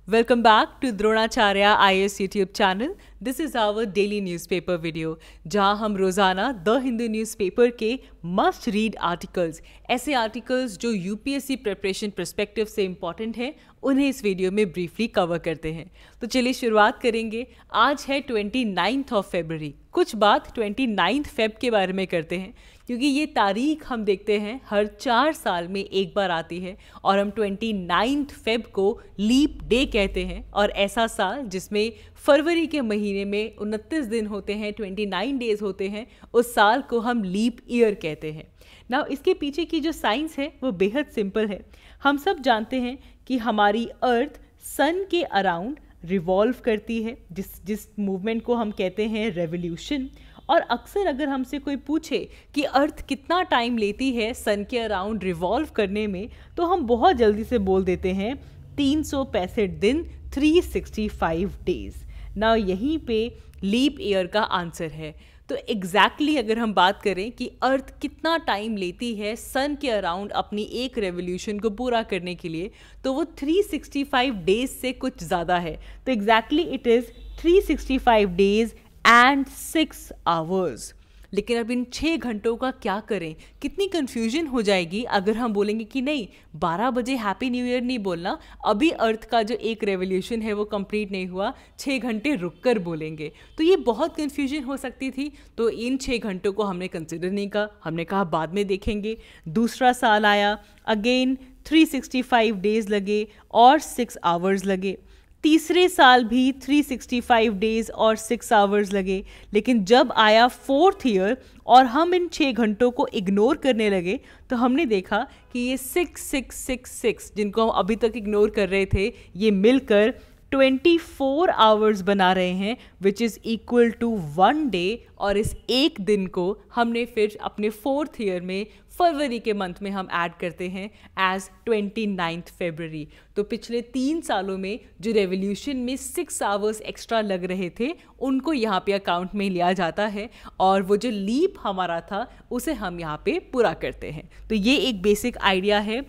Welcome back to Dronacharya IAS YouTube channel. This is our daily newspaper video, जहां हम रोजाना the Hindu newspaper के must read articles, ऐसे articles जो UPSC preparation perspective से important हैं, उन्हें इस वीडियो में ब्रीफली कवर करते हैं। तो चलिए शुरुआत करेंगे। आज है 29 फरवरी। कुछ बात 29 फेब के बारे में करते हैं, क्योंकि ये तारीख हम देखते हैं हर 4 साल में एक बार आती है और हम 29 फेब को लीप डे कहते हैं। और ऐसा साल जिसमें फरवरी के महीने में 29 दिन होते हैं, 29 डेज होते हैं, उस साल को हम लीप ईयर कहते हैं। नाउ इसके पीछे की जो साइंस है वो बेहद सिंपल है। हम सब जानते हैं कि हमारी अर्थ सन के अराउंड रिवॉल्व करती है, जिस मूवमेंट को हम कहते हैं रेवोल्यूशन। और अक्सर अगर हमसे कोई पूछे कि अर्थ कितना टाइम लेती है सन के अराउंड रिवॉल्व करने में, तो हम बहुत जल्दी से बोल देते हैं 365 दिन, 365 डेज। ना यहीं पे लीप ईयर का आंसर है। तो एग्जैक्टली अगर हम बात करें कि अर्थ कितना टाइम लेती है सन के अराउंड अपनी एक रेवोल्यूशन को पूरा करने के लिए, तो वो 365 डेज से कुछ ज़्यादा है। तो exactly it is 365 days and 6 hours. लेकिन अब इन 6 घंटों का क्या करें? कितनी कन्फ्यूजन हो जाएगी अगर हम बोलेंगे कि नहीं, 12 बजे हैप्पी न्यू ईयर नहीं बोलना, अभी अर्थ का जो एक रेवोल्यूशन है वो कंप्लीट नहीं हुआ, 6 घंटे रुक कर बोलेंगे। तो ये बहुत कन्फ्यूजन हो सकती थी। तो इन 6 घंटों को हमने कंसिडर नहीं किया, हमने कहा बाद में देखेंगे। दूसरा साल आया, अगेन 365 डेज लगे और 6 आवर्स लगे। तीसरे साल भी 365 डेज और 6 आवर्स लगे। लेकिन जब आया 4th ईयर और हम इन 6 घंटों को इग्नोर करने लगे, तो हमने देखा कि ये 6666 जिनको हम अभी तक इग्नोर कर रहे थे, ये मिलकर 24 आवर्स बना रहे हैं, which is equal to 1 day. और इस एक दिन को हमने फिर अपने 4th ईयर में फरवरी के मंथ में हम ऐड करते हैं एज 29 फरवरी। तो पिछले 3 सालों में जो रेवोल्यूशन में 6 आवर्स एक्स्ट्रा लग रहे थे, उनको यहाँ पे अकाउंट में लिया जाता है और वो जो लीप हमारा था उसे हम यहाँ पे पूरा करते हैं। तो ये एक बेसिक आइडिया है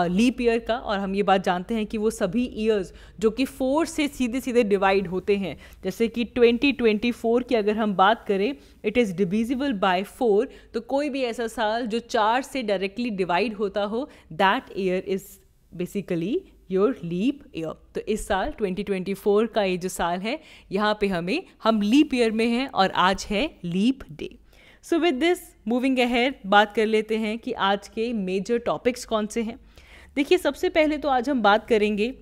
लीप ईयर का। और हम ये बात जानते हैं कि वो सभी ईयर्स जो कि 4 से सीधे सीधे डिवाइड होते हैं, जैसे कि 2024 की अगर हम बात करें, इट इज़ डिविजिबल बाय 4। तो कोई भी ऐसा साल जो 4 से डायरेक्टली डिवाइड होता हो, that year is basically your leap year. तो इस साल 2024 का ये जो साल है, यहाँ पे हम लीप ईयर में हैं और आज है leap day. So with this moving ahead, बात कर लेते हैं कि आज के मेजर टॉपिक्स कौन से हैं। देखिए, सबसे पहले तो आज हम बात करेंगे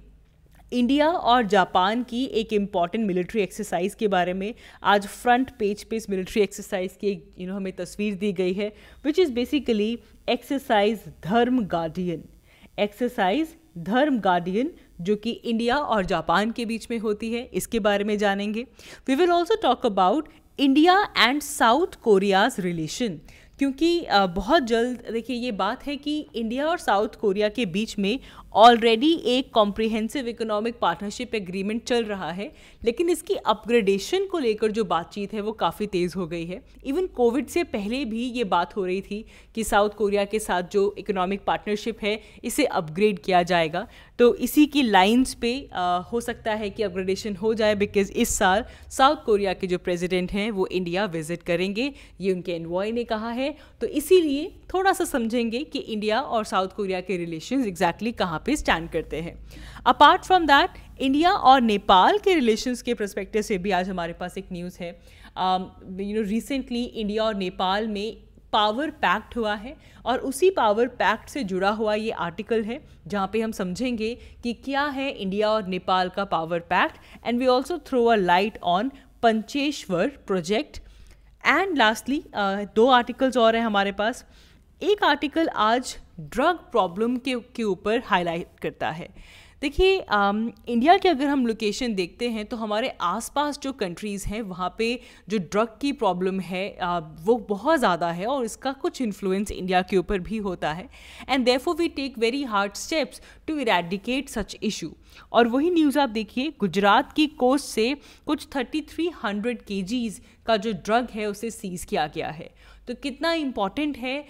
इंडिया और जापान की एक इम्पॉर्टेंट मिलिट्री एक्सरसाइज के बारे में। आज फ्रंट पेज पे इस मिलिट्री एक्सरसाइज की एक हमें तस्वीर दी गई है, विच इज़ बेसिकली एक्सरसाइज धर्म गार्डियन। एक्सरसाइज धर्म गार्डियन जो कि इंडिया और जापान के बीच में होती है, इसके बारे में जानेंगे। We will also talk about India and South Korea's relation, क्योंकि बहुत जल्द देखिए ये बात है कि इंडिया और साउथ कोरिया के बीच में ऑलरेडी एक कॉम्प्रिहेंसिव इकोनॉमिक पार्टनरशिप एग्रीमेंट चल रहा है, लेकिन इसकी अपग्रेडेशन को लेकर जो बातचीत है वो काफ़ी तेज़ हो गई है। इवन कोविड से पहले भी ये बात हो रही थी कि साउथ कोरिया के साथ जो इकोनॉमिक पार्टनरशिप है, इसे अपग्रेड किया जाएगा। तो इसी की लाइंस पे हो सकता है कि अपग्रेडेशन हो जाए, बिकॉज इस साल साउथ कोरिया के जो प्रेसिडेंट हैं वो इंडिया विजिट करेंगे, ये उनके एनवॉय ने कहा है। तो इसीलिए थोड़ा सा समझेंगे कि इंडिया और साउथ कोरिया के रिलेशंस एग्जैक्टली कहाँ पे स्टैंड करते हैं। अपार्ट फ्रॉम दैट, इंडिया और नेपाल के रिलेशंस के पर्सपेक्टिव से भी आज हमारे पास एक न्यूज़ है। रिसेंटली इंडिया और नेपाल में पावर पैक्ट हुआ है और उसी पावर पैक्ट से जुड़ा हुआ ये आर्टिकल है, जहाँ पे हम समझेंगे कि क्या है इंडिया और नेपाल का power pact. And we also throw a light on Pancheshwar project. And lastly 2 articles और हैं हमारे पास। एक आर्टिकल आज ड्रग प्रॉब्लम के ऊपर हाईलाइट करता है। देखिए, इंडिया के अगर हम लोकेशन देखते हैं तो हमारे आसपास जो कंट्रीज़ हैं वहाँ पे जो ड्रग की प्रॉब्लम है वो बहुत ज़्यादा है और इसका कुछ इन्फ्लुएंस इंडिया के ऊपर भी होता है। And therefore we take very hard steps to eradicate such issue. और वही न्यूज़ आप देखिए, गुजरात की कोस्ट से कुछ 3300 kgs का जो ड्रग है उसे सीज किया गया है। तो कितना इम्पॉर्टेंट है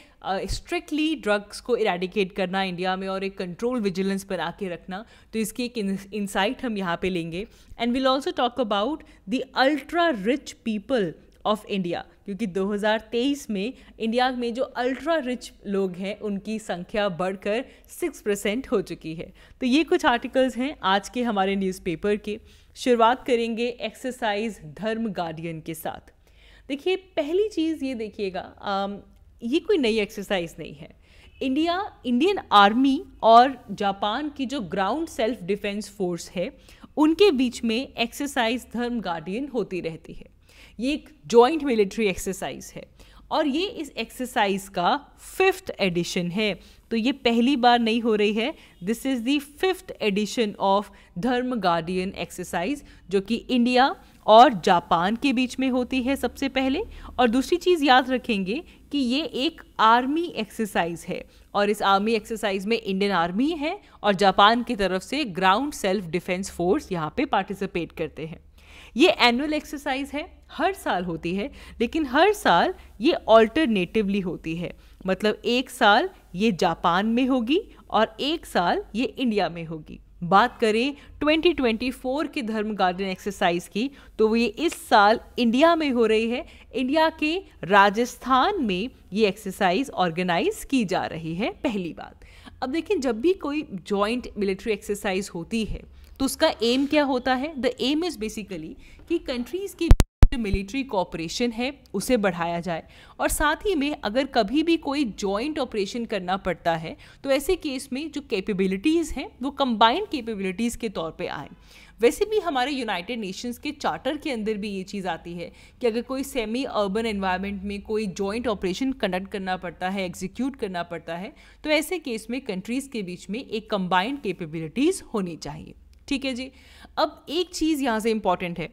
स्ट्रिक्टली ड्रग्स को इरेडिकेट करना इंडिया में और एक कंट्रोल विजिलेंस बना के रखना। तो इसकी एक इंसाइट हम यहाँ पे लेंगे। And will also talk about the ultra rich people of India, क्योंकि 2023 में इंडिया में जो अल्ट्रा रिच लोग हैं उनकी संख्या बढ़कर 6% हो चुकी है। तो ये कुछ आर्टिकल्स हैं आज के हमारे न्यूज़पेपर के। शुरुआत करेंगे एक्सरसाइज धर्म गार्डियन के साथ। देखिए, पहली चीज़ ये देखिएगा, ये कोई नई एक्सरसाइज नहीं है। इंडियन आर्मी और जापान की जो ग्राउंड सेल्फ डिफेंस फोर्स है उनके बीच में एक्सरसाइज धर्म गार्डियन होती रहती है। ये एक जॉइंट मिलिट्री एक्सरसाइज है और ये इस एक्सरसाइज का 5th एडिशन है। तो ये पहली बार नहीं हो रही है, this is the 5th edition of Dharma Guardian exercise, जो कि इंडिया और जापान के बीच में होती है सबसे पहले। और दूसरी चीज़ याद रखेंगे कि ये एक आर्मी एक्सरसाइज है और इस आर्मी एक्सरसाइज में इंडियन आर्मी है और जापान की तरफ से ग्राउंड सेल्फ डिफेंस फोर्स यहाँ पे पार्टिसिपेट करते हैं। ये एनुअल एक्सरसाइज है, हर साल होती है, लेकिन हर साल ये ऑल्टरनेटिवली होती है। मतलब एक साल ये जापान में होगी और एक साल ये इंडिया में होगी। बात करें 2024 के धर्म गार्डियन एक्सरसाइज की, तो ये इस साल इंडिया में हो रही है। इंडिया के राजस्थान में ये एक्सरसाइज ऑर्गेनाइज की जा रही है, पहली बात। अब देखिए, जब भी कोई जॉइंट मिलिट्री एक्सरसाइज होती है तो उसका एम क्या होता है? द एम इज़ बेसिकली कि कंट्रीज़ की जो मिलिट्री कोऑपरेशन है उसे बढ़ाया जाए, और साथ ही में अगर कभी भी कोई जॉइंट ऑपरेशन करना पड़ता है तो ऐसे केस में जो कैपेबिलिटीज़ हैं वो कंबाइंड कैपेबिलिटीज़ के तौर पे आए। वैसे भी हमारे यूनाइटेड नेशंस के चार्टर के अंदर भी ये चीज़ आती है कि अगर कोई सेमी अर्बन एनवायरनमेंट में कोई जॉइंट ऑपरेशन कंडक्ट करना पड़ता है, एग्जीक्यूट करना पड़ता है, तो ऐसे केस में कंट्रीज़ के बीच में एक कंबाइंड कैपेबिलिटीज़ होनी चाहिए। ठीक है जी। अब एक चीज़ यहाँ से इम्पॉर्टेंट है,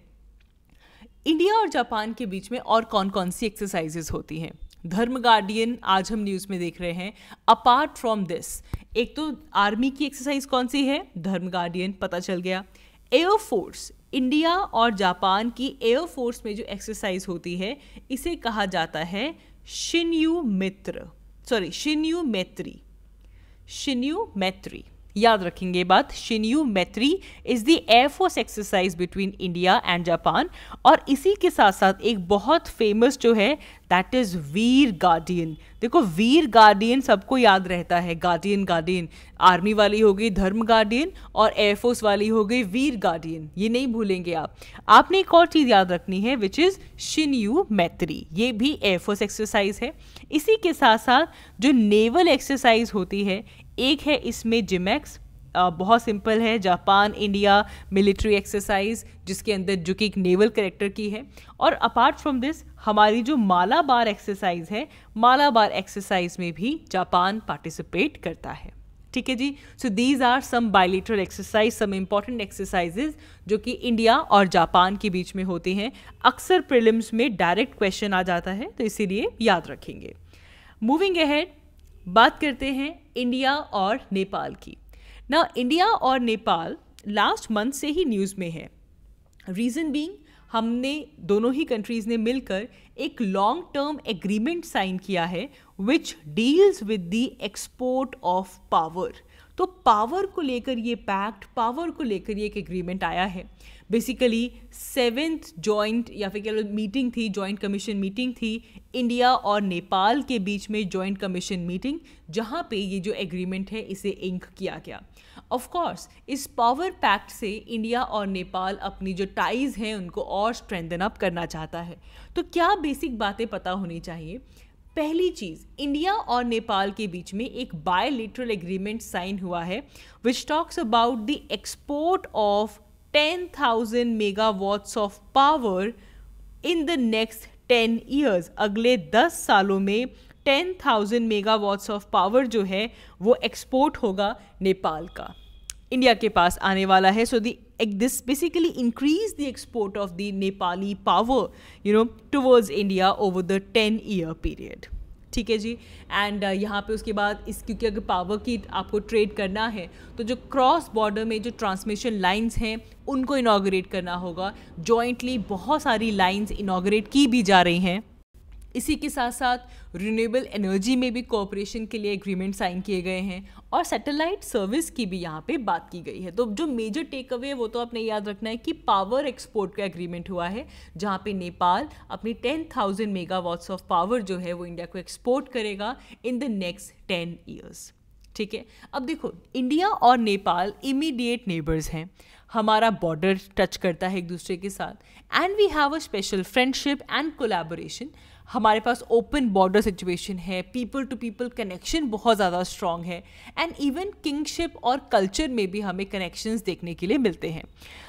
इंडिया और जापान के बीच में और कौन कौन सी एक्सरसाइजेज होती हैं। धर्म गार्डियन आज हम न्यूज़ में देख रहे हैं। अपार्ट फ्रॉम दिस, एक तो आर्मी की एक्सरसाइज कौन सी है, धर्म गार्डियन, पता चल गया। एयरफोर्स, इंडिया और जापान की एयरफोर्स में जो एक्सरसाइज होती है इसे कहा जाता है शिन्यू मैत्री। याद रखेंगे बात, शिन्यू मैत्री is the air force exercise between India and Japan. और इसी के साथ साथ एक बहुत फेमस जो है दैट इज वीर गार्डियन। देखो, वीर गार्डियन सबको याद रहता है, गार्डियन, आर्मी वाली हो गई धर्म गार्डियन और एयरफोर्स वाली हो गई वीर गार्डियन, ये नहीं भूलेंगे आप। आपने एक और चीज़ याद रखनी है विच इज़ शिन्यू मैत्री, ये भी एयरफोर्स एक्सरसाइज है। इसी के साथ साथ जो नेवल एक्सरसाइज होती है, एक है इसमें जिमैक्स, बहुत सिंपल है, जापान इंडिया मिलिट्री एक्सरसाइज जिसके अंदर जो कि एक नेवल कैरेक्टर की है। और अपार्ट फ्रॉम दिस हमारी जो मालाबार एक्सरसाइज है, मालाबार एक्सरसाइज में भी जापान पार्टिसिपेट करता है। ठीक है जी। So these are some bilateral exercise, some important exercises जो कि इंडिया और जापान के बीच में होती हैं। अक्सर प्रीलिम्स में डायरेक्ट क्वेश्चन आ जाता है, तो इसीलिए याद रखेंगे। मूविंग अहेड, बात करते हैं इंडिया और नेपाल की। ना, इंडिया और नेपाल लास्ट मंथ से ही न्यूज़ में है। रीज़न बीइंग, हमने दोनों ही कंट्रीज़ ने मिलकर एक लॉन्ग टर्म एग्रीमेंट साइन किया है which deals with the export of power. तो पावर को लेकर ये पैक्ट, पावर को लेकर ये एक एग्रीमेंट आया है। बेसिकली 7th जॉइंट या फिर कह लो मीटिंग थी, जॉइंट कमीशन मीटिंग थी इंडिया और नेपाल के बीच में, जॉइंट कमीशन मीटिंग, जहाँ पे ये जो एग्रीमेंट है इसे इंक किया गया। ऑफ कोर्स इस पावर पैक्ट से इंडिया और नेपाल अपनी जो टाइज़ हैं उनको और स्ट्रेंथन अप करना चाहता है। तो क्या बेसिक बातें पता होनी चाहिए। पहली चीज़, इंडिया और नेपाल के बीच में एक बायलैटरल एग्रीमेंट साइन हुआ है which talks about the export of 10,000 megawatts of power in the next 10 years. अगले 10 सालों में 10,000 मेगावाट्स ऑफ पावर जो है वो एक्सपोर्ट होगा नेपाल का, इंडिया के पास आने वाला है। So this basically increase the export of the Nepali power towards India over the 10-year period. ठीक है जी। एंड यहाँ पे उसके बाद इस, क्योंकि अगर पावर की आपको ट्रेड करना है तो जो क्रॉस बॉर्डर में जो ट्रांसमिशन लाइंस हैं उनको इनॉग्रेट करना होगा। जॉइंटली बहुत सारी लाइंस इनॉग्रेट की भी जा रही हैं। इसी के साथ साथ रिन्यूएबल एनर्जी में भी कोऑपरेशन के लिए एग्रीमेंट साइन किए गए हैं और सैटेलाइट सर्विस की भी यहाँ पे बात की गई है। तो जो मेजर टेक अवे है वो तो आपने याद रखना है कि पावर एक्सपोर्ट का एग्रीमेंट हुआ है, जहाँ पे नेपाल अपनी 10,000 मेगावाट्स ऑफ पावर जो है वो इंडिया को एक्सपोर्ट करेगा इन द नेक्स्ट 10 ईयर्स। ठीक है, अब देखो इंडिया और नेपाल इमीडिएट नेबर्स हैं, हमारा बॉर्डर टच करता है एक दूसरे के साथ and we have a special friendship and collaboration. हमारे पास ओपन बॉर्डर सिचुएशन है, पीपल टू पीपल कनेक्शन बहुत ज़्यादा स्ट्रॉन्ग है एंड इवन किंगशिप और कल्चर में भी हमें कनेक्शंस देखने के लिए मिलते हैं।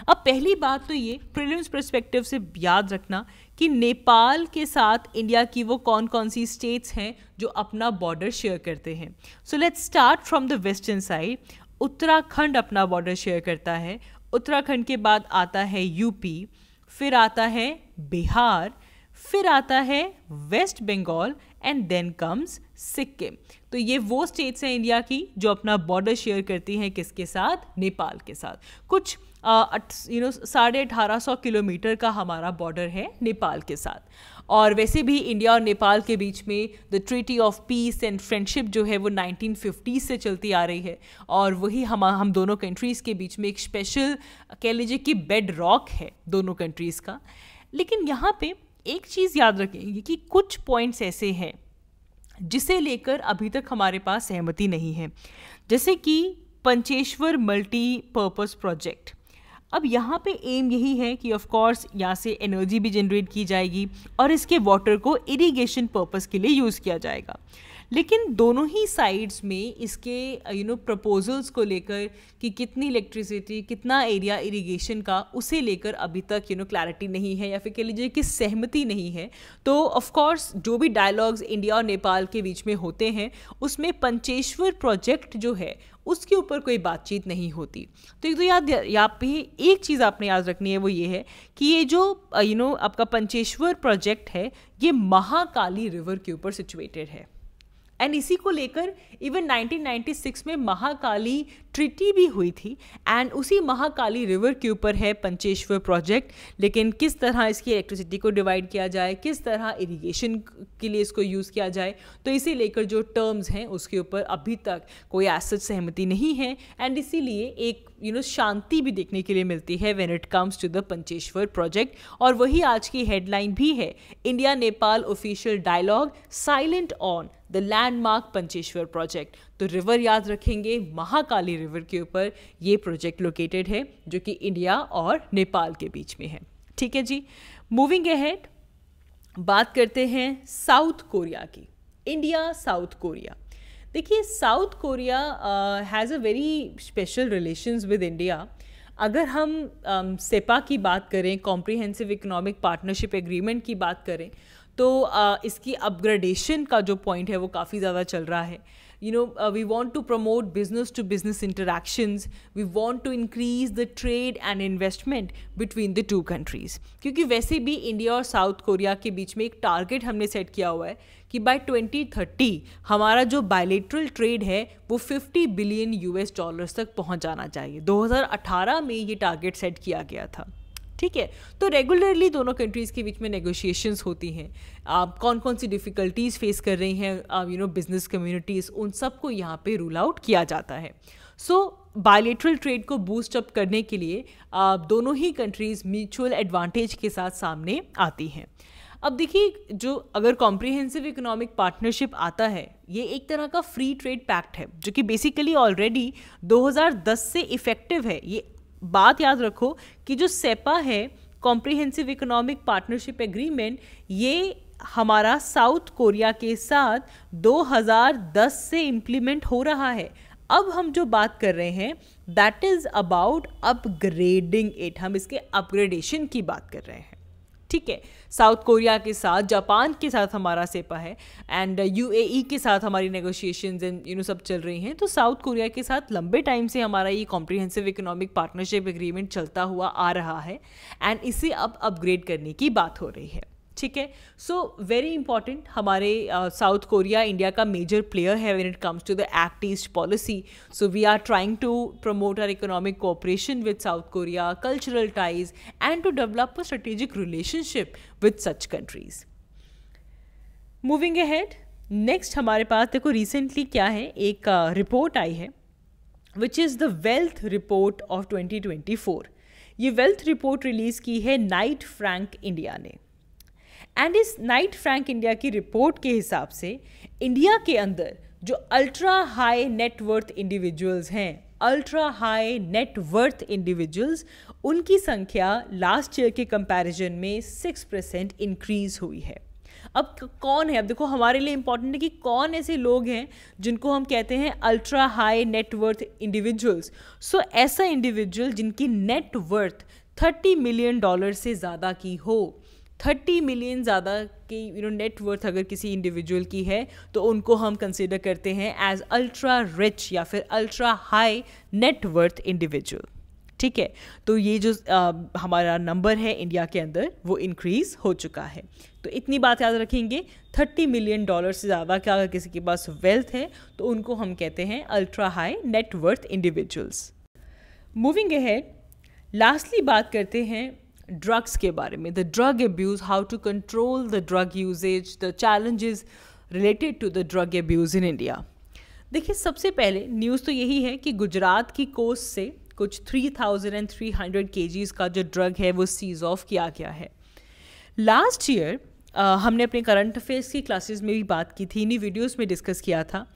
अब पहली बात तो ये प्रीलिम्स पर्सपेक्टिव से याद रखना कि नेपाल के साथ इंडिया की वो कौन कौन सी स्टेट्स हैं जो अपना बॉर्डर शेयर करते हैं। So let's start from the western side. Uttarakhand अपना बॉर्डर शेयर करता है। उत्तराखंड के बाद आता है यूपी, फिर आता है बिहार, फिर आता है West Bengal and then comes Sikkim. तो ये वो स्टेट्स हैं इंडिया की जो अपना बॉर्डर शेयर करती हैं किसके साथ? नेपाल के साथ। कुछ 1850 किलोमीटर का हमारा बॉर्डर है नेपाल के साथ। और वैसे भी इंडिया और नेपाल के बीच में the treaty of peace and friendship जो है वो 1950 से चलती आ रही है और वही हम दोनों कंट्रीज़ के बीच में एक स्पेशल कह लीजिए कि बेड रॉक है दोनों कंट्रीज़ का। लेकिन यहाँ पे एक चीज़ याद रखेंगे कि कुछ पॉइंट्स ऐसे हैं जिसे लेकर अभी तक हमारे पास सहमति नहीं है, जैसे कि पंचेश्वर मल्टीपर्पज़ प्रोजेक्ट। अब यहाँ पे एम यही है कि ऑफ कोर्स यहाँ से एनर्जी भी जनरेट की जाएगी और इसके वाटर को इरिगेशन पर्पस के लिए यूज़ किया जाएगा। लेकिन दोनों ही साइड्स में इसके प्रपोजल्स को लेकर कि कितनी इलेक्ट्रिसिटी, कितना एरिया इरिगेशन का, उसे लेकर अभी तक क्लैरिटी नहीं है या फिर कह लीजिए कि सहमति नहीं है। तो ऑफ कोर्स जो भी डायलॉग्स इंडिया और नेपाल के बीच में होते हैं उसमें पंचेश्वर प्रोजेक्ट जो है उसके ऊपर कोई बातचीत नहीं होती। तो एक तो यहाँ पे एक चीज़ आपने याद रखनी है, वो ये है कि ये जो आपका पंचेश्वर प्रोजेक्ट है ये महाकाली रिवर के ऊपर सिचुएटेड है एंड इसी को लेकर इवन 1996 में महाकाली ट्रीटी भी हुई थी एंड उसी महाकाली रिवर के ऊपर है पंचेश्वर प्रोजेक्ट। लेकिन किस तरह इसकी इलेक्ट्रिसिटी को डिवाइड किया जाए, किस तरह इरिगेशन के लिए इसको यूज़ किया जाए, तो इसे लेकर जो टर्म्स हैं उसके ऊपर अभी तक कोई ऐसी सहमति नहीं है एंड इसीलिए एक शांति भी देखने के लिए मिलती है when it comes to the Pancheshwar project. और वही आज की हेडलाइन भी है, India Nepal official dialogue silent on the landmark Pancheshwar project. तो रिवर याद रखेंगे, महाकाली रिवर के ऊपर ये प्रोजेक्ट लोकेटेड है जो कि इंडिया और नेपाल के बीच में है। ठीक है जी, मूविंग अहेड बात करते हैं साउथ कोरिया की। इंडिया साउथ कोरिया, देखिए south Korea has a very special relations with India. अगर हम सेपा की बात करें, कॉम्प्रिहेंसिव इकोनॉमिक पार्टनरशिप एग्रीमेंट की बात करें, तो इसकी अपग्रेडेशन का जो पॉइंट है वो काफ़ी ज़्यादा चल रहा है। We want to promote business to business interactions. We want to increase the trade and investment between the two countries. क्योंकि वैसे भी इंडिया और साउथ कोरिया के बीच में एक टारगेट हमने सेट किया हुआ है कि बाय 2030 हमारा जो बायलेटरल ट्रेड है वो $50 बिलियन तक पहुंच जाना चाहिए। 2018 में ये टारगेट सेट किया गया था। ठीक है, तो रेगुलरली दोनों कंट्रीज़ के बीच में नेगोशिएशंस होती हैं। कौन कौन सी डिफ़िकल्टीज़ फेस कर रही हैं बिजनेस कम्युनिटीज़, उन सबको यहाँ पे रूल आउट किया जाता है। सो बायलेटरल ट्रेड को बूस्ट अप करने के लिए दोनों ही कंट्रीज़ म्यूचुअल एडवांटेज के साथ सामने आती हैं। अब देखिए, जो अगर कॉम्प्रिहेंसिव इकोनॉमिक पार्टनरशिप आता है, ये एक तरह का फ्री ट्रेड पैक्ट है जो कि बेसिकली ऑलरेडी 2010 से इफ़ेक्टिव है। ये बात याद रखो कि जो सेपा है, कॉम्प्रिहेंसिव इकोनॉमिक पार्टनरशिप एग्रीमेंट, ये हमारा साउथ कोरिया के साथ 2010 से इम्प्लीमेंट हो रहा है। अब हम जो बात कर रहे हैं that is about upgrading it, हम इसके अपग्रेडेशन की बात कर रहे हैं। ठीक है, साउथ कोरिया के साथ, जापान के साथ हमारा सेपा है एंड यूएई के साथ हमारी नेगोशिएशंस एंड सब चल रही हैं। तो साउथ कोरिया के साथ लंबे टाइम से हमारा ये कॉम्प्रिहेंसिव इकोनॉमिक पार्टनरशिप एग्रीमेंट चलता हुआ आ रहा है एंड इसे अब अपग्रेड करने की बात हो रही है। ठीक है। सो वेरी इंपॉर्टेंट, हमारे साउथ कोरिया इंडिया का मेजर प्लेयर है when it comes to the Act East policy. So we are trying to promote our economic cooperation with South Korea, cultural ties and to develop a strategic relationship with such countries. Moving ahead, next हमारे पास देखो recently क्या है, एक report आई है which is the wealth report of 2024। ये wealth report release की है नाइट फ्रैंक इंडिया ने। एंड इस नाइट फ्रैंक इंडिया की रिपोर्ट के हिसाब से इंडिया के अंदर जो अल्ट्रा हाई नेटवर्थ इंडिविजुअल्स हैं, अल्ट्रा हाई नेटवर्थ इंडिविजुअल्स, उनकी संख्या लास्ट ईयर के कंपैरिजन में 6% इंक्रीज हुई है। अब कौन है, अब देखो हमारे लिए इंपॉर्टेंट है कि कौन ऐसे लोग हैं जिनको हम कहते हैं अल्ट्रा हाई नेटवर्थ इंडिविजुअल्स। सो ऐसा इंडिविजुअल जिनकी नेटवर्थ $30 मिलियन से ज़्यादा की हो, 30 मिलियन ज़्यादा की नेटवर्थ अगर किसी इंडिविजुअल की है तो उनको हम कंसिडर करते हैं एज अल्ट्रा रिच या फिर अल्ट्रा हाई नेटवर्थ इंडिविजुअल। ठीक है, तो ये जो हमारा नंबर है इंडिया के अंदर वो इंक्रीज हो चुका है। तो इतनी बात याद रखेंगे, $30 मिलियन से ज़्यादा का अगर किसी के पास वेल्थ है तो उनको हम कहते हैं ultra high net worth individuals. Moving ahead, lastly बात करते हैं ड्रग्स के बारे में, the drug abuse, how to control the drug usages, the challenges related to the drug abuse in India. देखिए सबसे पहले न्यूज़ तो यही है कि गुजरात की कोस्ट से कुछ 3,300 kgs का जो ड्रग है वो सीज ऑफ किया गया है। लास्ट ईयर हमने अपने करंट अफेयर्स की क्लासेस में भी बात की थी, इन्हीं वीडियोस में डिस्कस किया था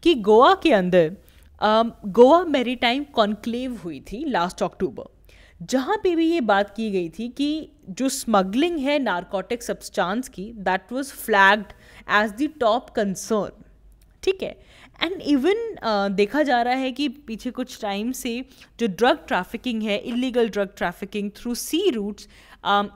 कि गोवा के अंदर गोवा मैरीटाइम कॉन्क्लेव हुई थी लास्ट अक्टूबर, जहाँ पे भी ये बात की गई थी कि जो स्मगलिंग है नारकोटिक सब्सटेंस की, that was flagged as the top concern. ठीक है, एंड इवन देखा जा रहा है कि पीछे कुछ टाइम से जो ड्रग ट्रैफिकिंग है, illegal drug trafficking through sea routes,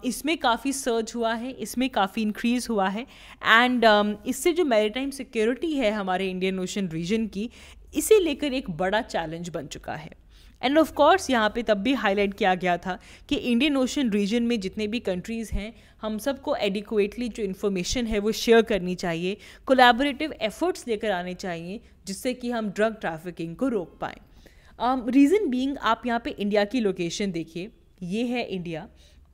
इसमें काफ़ी सर्च हुआ है, इसमें काफ़ी इंक्रीज़ हुआ है। एंड इससे जो मैरीटाइम सिक्योरिटी है हमारे इंडियन ओशन रीजन की, इसे लेकर एक बड़ा चैलेंज बन चुका है। एंड ऑफ कोर्स यहाँ पे तब भी हाईलाइट किया गया था कि इंडियन ओशन रीजन में जितने भी कंट्रीज़ हैं, हम सबको एडिक्वेटली जो इन्फॉर्मेशन है वो शेयर करनी चाहिए, कोलैबोरेटिव एफर्ट्स लेकर आने चाहिए जिससे कि हम ड्रग ट्रैफिकिंग को रोक पाएँ। रीज़न बीइंग, आप यहाँ पे इंडिया की लोकेशन देखिए, ये है इंडिया।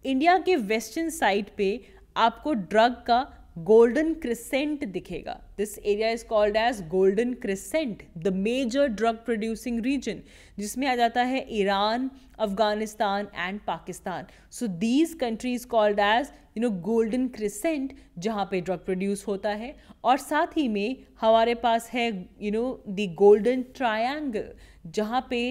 इंडिया के वेस्टर्न साइड पे आपको ड्रग का गोल्डन क्रिसेंट दिखेगा। This area is called as golden crescent, the major drug producing region, जिसमें आ जाता है Iran, Afghanistan and Pakistan. So these countries called as golden crescent, जहाँ पे ड्रग प्रोड्यूस होता है। और साथ ही में हमारे पास है द गोल्डन ट्रायंगल, जहाँ पे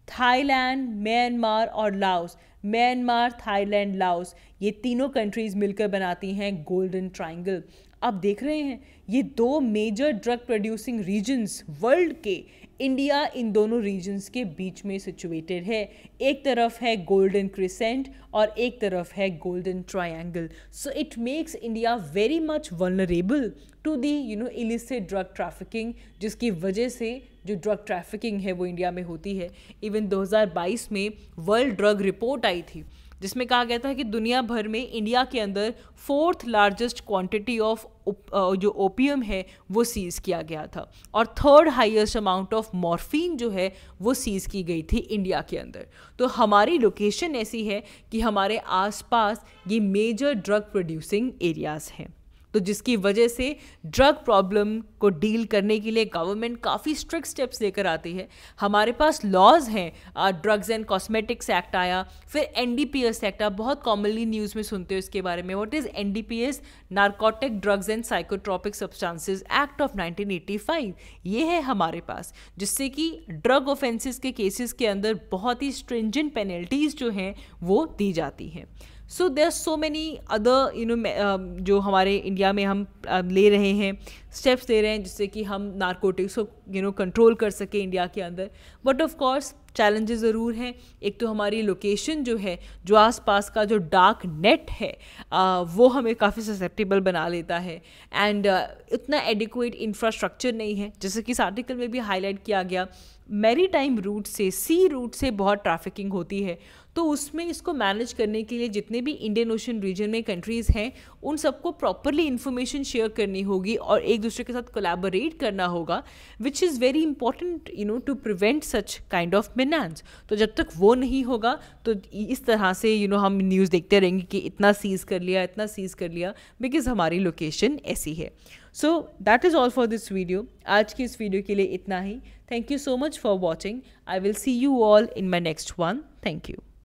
थाईलैंड, म्यांमार और लाओस, म्यांमार, थाईलैंड, लाओस, ये तीनों कंट्रीज़ मिलकर बनाती हैं गोल्डन ट्रायंगल। आप देख रहे हैं ये दो major drug producing regions world के, इंडिया इन दोनों रीजन्स के बीच में सिचुएटेड है। एक तरफ है गोल्डन क्रिसेंट और एक तरफ है golden triangle. So it makes India very much vulnerable to the illicit drug trafficking, जिसकी वजह से जो ड्रग ट्रैफिकिंग है वो इंडिया में होती है। इवन 2022 में वर्ल्ड ड्रग रिपोर्ट आई थी जिसमें कहा गया था कि दुनिया भर में इंडिया के अंदर 4th लार्जेस्ट क्वांटिटी ऑफ जो ओपियम है वो सीज़ किया गया था, और 3rd highest amount of morphine जो है वो सीज़ की गई थी इंडिया के अंदर। तो हमारी लोकेशन ऐसी है कि हमारे आसपास ये मेजर ड्रग प्रोड्यूसिंग एरियाज़ हैं, तो जिसकी वजह से ड्रग प्रॉब्लम को डील करने के लिए गवर्नमेंट काफ़ी स्ट्रिक्ट स्टेप्स लेकर आती है। हमारे पास लॉज हैं, ड्रग्स एंड कॉस्मेटिक्स एक्ट आया, फिर NDPS एक्ट, आप बहुत कॉमनली न्यूज़ में सुनते हो इसके बारे में। What is NDPS? Narcotic drugs and psychotropic substances act of 1985। ये है हमारे पास, जिससे कि ड्रग ऑफेंसेस के केसेस के अंदर बहुत ही स्ट्रिंजेंट पेनल्टीज़ जो हैं वो दी जाती हैं। So there so many other जो हमारे इंडिया में हम ले रहे हैं, स्टेप्स ले रहे हैं जिससे कि हम नारकोटिक्स को कंट्रोल कर सकें इंडिया के अंदर। बट ऑफ कोर्स चैलेंजेस ज़रूर हैं। एक तो हमारी लोकेशन जो है, जो आसपास का जो डार्क नेट है वो हमें काफ़ी ससेप्टेबल बना लेता है। एंड इतना एडिक्वेट इंफ्रास्ट्रक्चर नहीं है, जैसे कि इस आर्टिकल में भी हाईलाइट किया गया। मैरीटाइम रूट से, सी रूट से बहुत ट्रैफिकिंग होती है, तो उसमें इसको मैनेज करने के लिए जितने भी इंडियन ओशन रीजन में कंट्रीज़ हैं उन सबको प्रॉपरली इन्फॉर्मेशन शेयर करनी होगी और एक दूसरे के साथ कोलैबोरेट करना होगा, which is very important to prevent such kind of menace. तो जब तक वो नहीं होगा तो इस तरह से हम न्यूज़ देखते रहेंगे कि इतना सीज़ कर लिया, इतना सीज़ कर लिया, बिकॉज हमारी लोकेशन ऐसी है। So that is all for this video. आज की इस वीडियो के लिए इतना ही। Thank you so much for watching. I will see you all in my next one. Thank you.